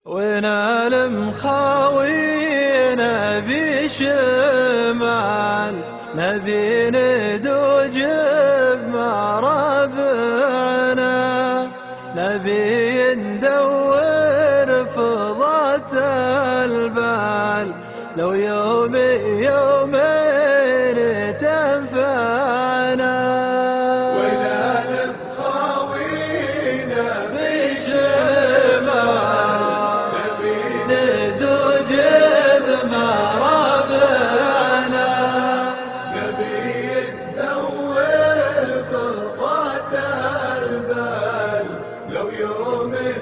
ونال مخاوينا بشمال، نبي ندوج بمرابعنا، نبي ندور فضات البال، لو يومين تنفعنا. ونال مخاوينا بشمال، ندوج بمرابعنا، نبي ندور فضات البال، لو يومين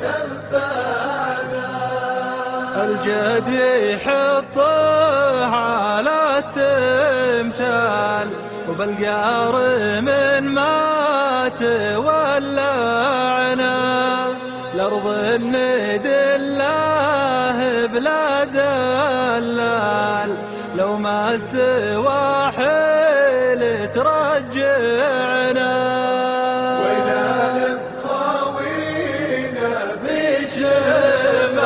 تنفعنا. الجد يحطه على التمثال، وبالقار من ما تولعنا، الأرض ندله بلا دلال، لو ما السواحل ترجعنا. ونال مخاوينا بشمال،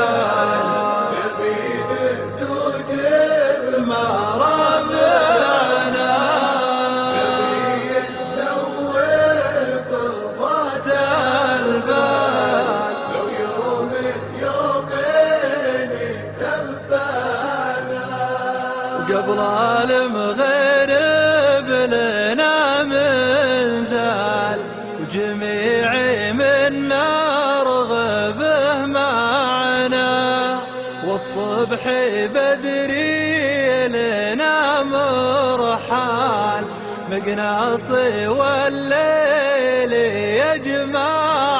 نبي ندوج مرابعنا، نبي ندور فضات البال، لو يومين تنفعنا. قبل المغرب لنا منزال، وجميع منا رغبه معنا، والصبح بدري لنا مرحال، مقناصي والليل يجمعنا.